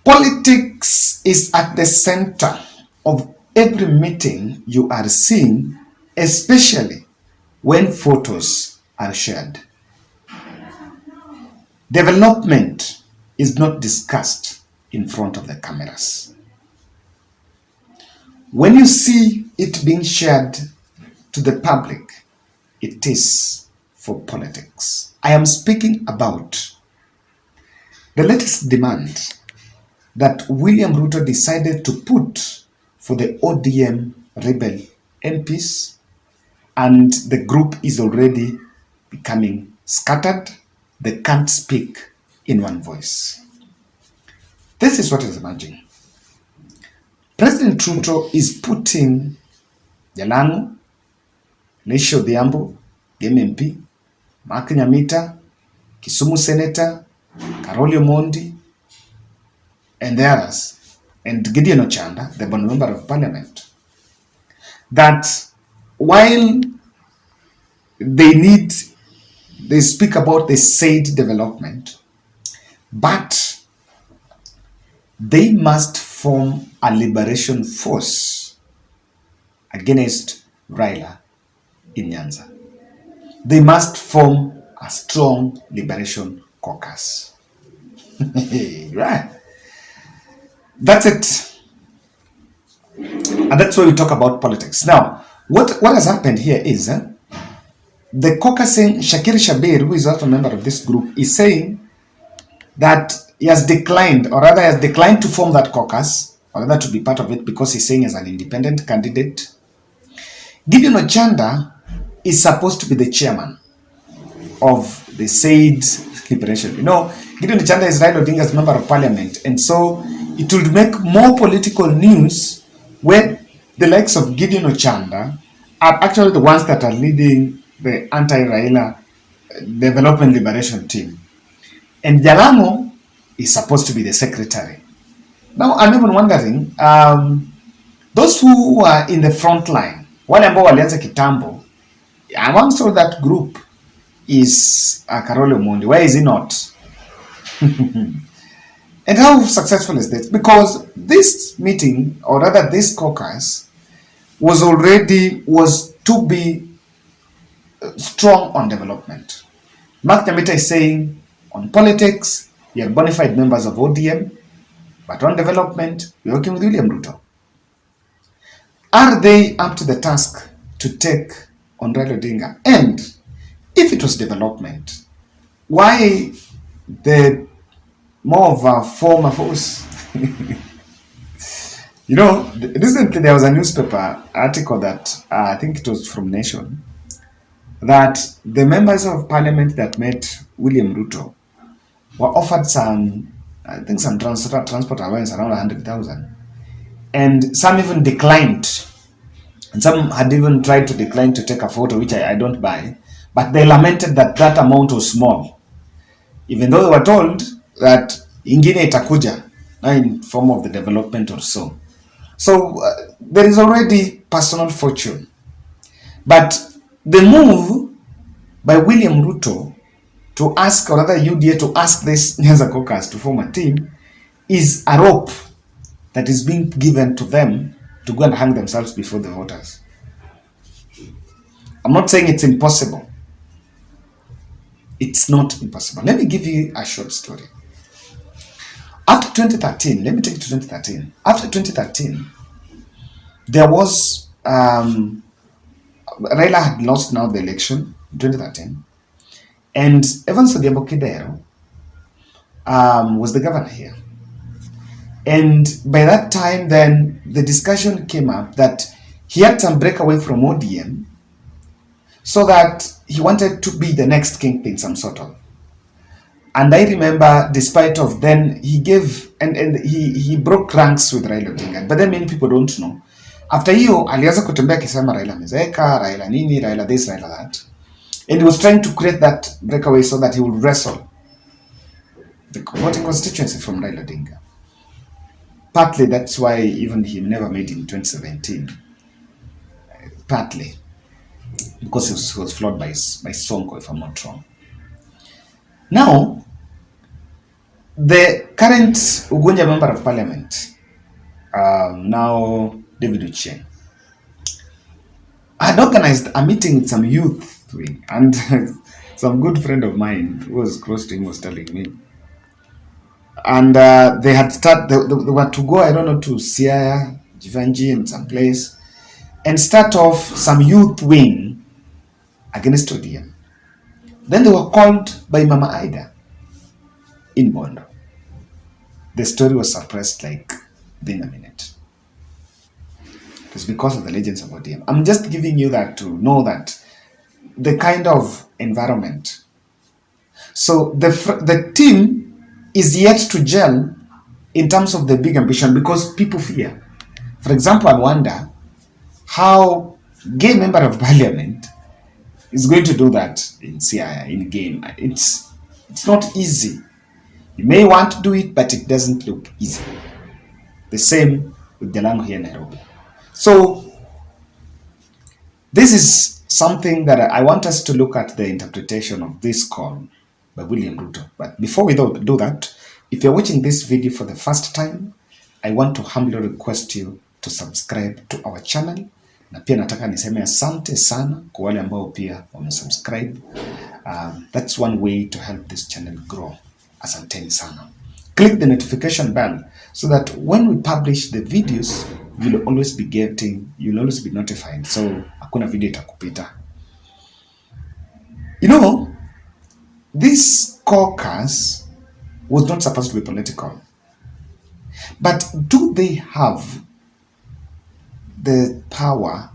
Politics is at the center of every meeting you are seeing, especially when photos are shared. Development is not discussed in front of the cameras. When you see it being shared to the public, it is for politics. I am speaking about the latest demand that William Ruto decided to put for the ODM rebel MPs, and the group is already becoming scattered. They can't speak in one voice. This is what is emerging. President Ruto is putting Jalan'go, Nisho Diambo, MP, Mark Nyamita, Kisumu Senator, Karoli Mondi, and the others, and Gideon Ochanda, the member of parliament, that while they speak about the said development, but they must form a liberation force against Raila in Nyanza. They must form a strong liberation caucus. Right. That's it. And that's why we talk about politics. Now, what has happened here is the caucusing, Shakir Shabir, who is also a member of this group, is saying that he has declined, or rather has declined to form that caucus, or rather to be part of it, because he's saying as an independent candidate. Gideon Ochanda is supposed to be the chairman of the said liberation. You know, Gideon Ochanda is Raila Odinga's member of parliament, and so it would make more political news when the likes of Gideon Ochanda are actually the ones that are leading the anti-Raila development liberation team. And Jalan'go is supposed to be the secretary. Now, I'm even wondering, those who are in the front line, wale ambao walianza kitambo, amongst all that group is Karoli Omondi. Why is he not? And how successful is this? Because this meeting, or rather this caucus, was to be strong on development. Mark Nyamita is saying, on politics, we are bona fide members of ODM, but on development, we're working with William Ruto. Are they up to the task to take on Raila Odinga? And if it was development, why the more of a former force? You know, recently there was a newspaper article that I think it was from Nation, that the members of parliament that met William Ruto were offered some transport allowance around 100,000, and some even declined, and some had even tried to decline to take a photo, which I don't buy, but they lamented that amount was small, even though they were told that ingine itakuja in form of the development or so. So there is already personal fortune, but the move by William Ruto to ask, or rather UDA to ask this Nyanza caucus to form a team, is a rope that is being given to them to go and hang themselves before the voters. I'm not saying it's impossible. It's not impossible. Let me give you a short story. After 2013, let me take you to 2013. After 2013, there was, Raila had lost now the election in 2013, and Evans Odiambo Kidero was the governor here. And by that time, then the discussion came up that he had some breakaway from ODM, so that he wanted to be the next kingpin, some sort of. And I remember, despite of then, he gave, and he broke ranks with Raila Odinga. But then many people don't know. After hiyo, alianza kutembea kisema Raila mezeka, Raila nini, Raila this, Raila that. And he was trying to create that breakaway so that he would wrestle the voting constituency from Raila Odinga. Partly, that's why even he never made it in 2017. Partly. Because he was flawed by Sonko, if I'm not wrong. Now, The current Ugunja member of parliament, now David Ochieng, had organized a meeting with some youth wing, and some good friend of mine who was close to him was telling me. And they had started, they were to go, I don't know, to Siaya, Jivanji, and some place, and start off some youth wing against ODM. Then they were called by Mama Ida in Bondo. The story was suppressed like within a minute. It was because of the legends of ODM. I'm just giving you that to know that the kind of environment. So the team is yet to gel in terms of the big ambition because people fear. For example, I wonder how gay member of parliament is going to do that in CIA, in game. It's not easy. You may want to do it, but it doesn't look easy. The same with Jalan'go here in Nairobi. So this is something that I want us to look at, the interpretation of this call by William Ruto. But before we do that, if you're watching this video for the first time, I want to humbly request you to subscribe to our channel. Na pia nataka niseme asante sana kwa wale ambao pia wamesubscribe. That's one way to help this channel grow. Asanteni sana. Click the notification bell so that when we publish the videos, you'll always be notified. So hakuna video itakupita. You know, this caucus was not supposed to be political. But do they have the power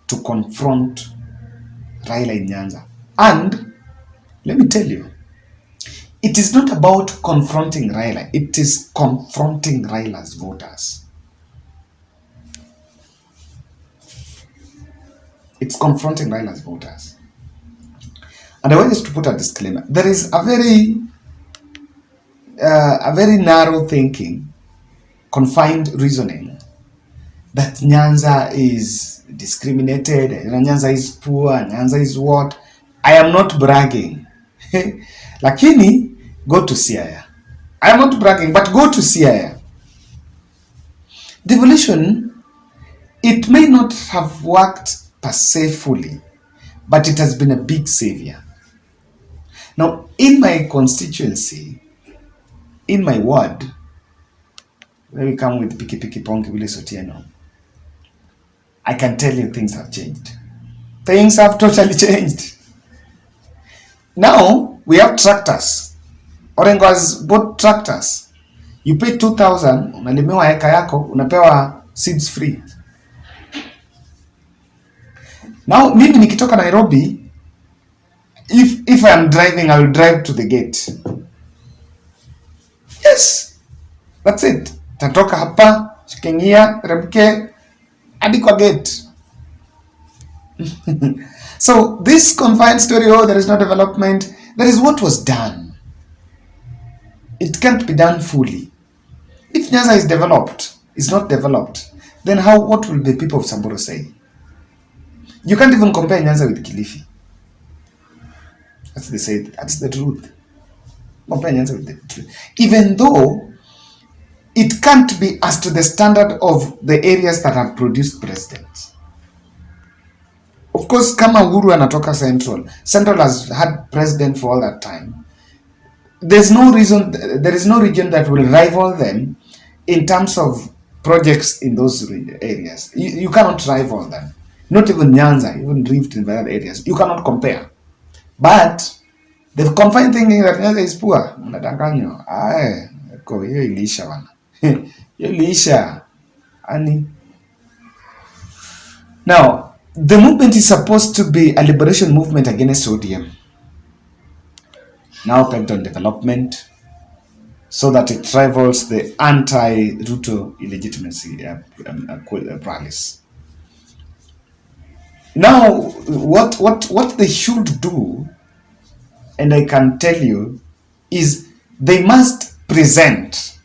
to confront Raila in Nyanza? And let me tell you, it is not about confronting Raila, it is confronting Raila's voters. It's confronting Raila's voters. And I want just to put a disclaimer. There is a very narrow thinking, confined reasoning that Nyanza is discriminated, Nyanza is poor, Nyanza is what. I am not bragging. Lakini, go to Siaya. I am not bragging, but go to Siaya. Devolution, it may not have worked per se fully, but it has been a big savior. Now, in my constituency, in my ward, where we come with Piki Ponki Willie Sotieno, I can tell you things have changed. Things have totally changed. Now, we have tractors. Orengo has bought tractors. You pay 2,000, unalimiwa heka yako, unapewa seeds free. Now, mimi nikitoka Nairobi, if I am driving, I will drive to the gate. Yes, that's it. Tatoka hapa, shikingia, remke, hadi kwa gate. So this confined story, oh, there is no development, that is what was done. It can't be done fully. If Nyanza is developed, is not developed, then what will the people of Samburu say? You can't even compare Nyanza with Kilifi. That's they say, that's the truth. Compare Nyanza with the truth. Even though it can't be as to the standard of the areas that have produced presidents. Of course, kama Uhuru anatoka Central has had president for all that time. There is no region that will rival them in terms of projects in those areas. You cannot rival them. Not even Nyanza, even Rift in other areas. You cannot compare. But the confined thinking that Nyanza is poor. Mnadanganywa. Hiyo ilisha bana. Hiyo ilisha. Ani. Now, the movement is supposed to be a liberation movement against ODM. Now bent on development so that it rivals the anti-Ruto illegitimacy rallies. Now, what they should do, and I can tell you, is they must present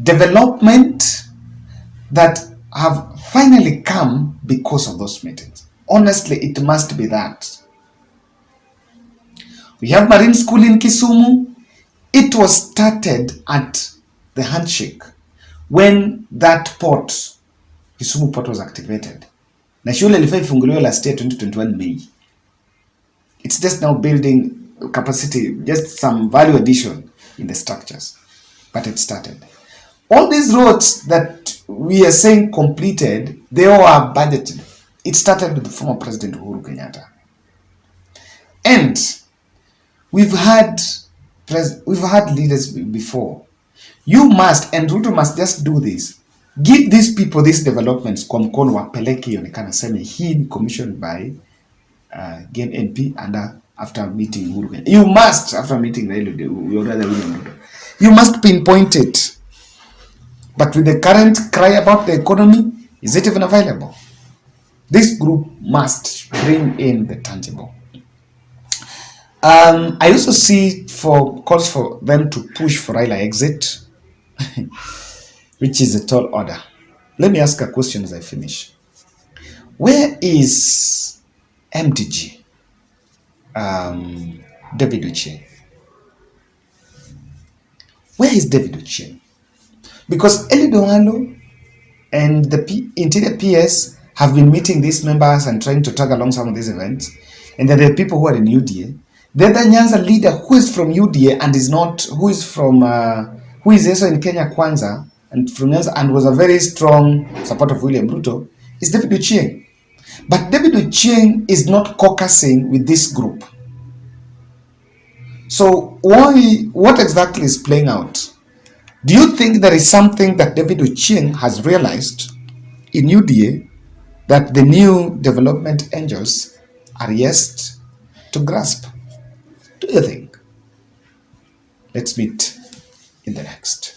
development that have finally come because of those meetings. Honestly, it must be that. We have marine school in Kisumu. It was started at the handshake when that port, Kisumu port, was activated. Na shule ilifaa ifunguliwe last year 2021 May. It's just now building capacity, just some value addition in the structures. But it started. All these roads that we are saying completed, they all are budgeted. It started with the former President Uhuru Kenyatta. And we've had leaders before. You must, and Ruto must just do this. Give these people these developments kwa mkono wapeleke ionekana seme hii ni commissioned by Game NP and after meeting Uhuru Kenyatta. You must, after meeting Ruto, you must pinpoint it. But with the current cry about the economy, is it even available? This group must bring in the tangible. I also see calls for them to push for Raila exit, which is a tall order. Let me ask a question as I finish. Where is MDG, David Ochieng? Where is David Ochieng? Because Eli Dongalo and the interior PS have been meeting these members and trying to tag along some of these events. And then there are people who are in UDA. The other Nyanza leader who is from UDA and is not, who is also in Kenya Kwanza and from Nyanza and was a very strong supporter of William Ruto, is David Ochieng. But David Ochieng is not caucusing with this group. So what exactly is playing out? Do you think there is something that David Ochieng has realized in UDA that the new development angels are yet to grasp? Do you think? Let's meet in the next.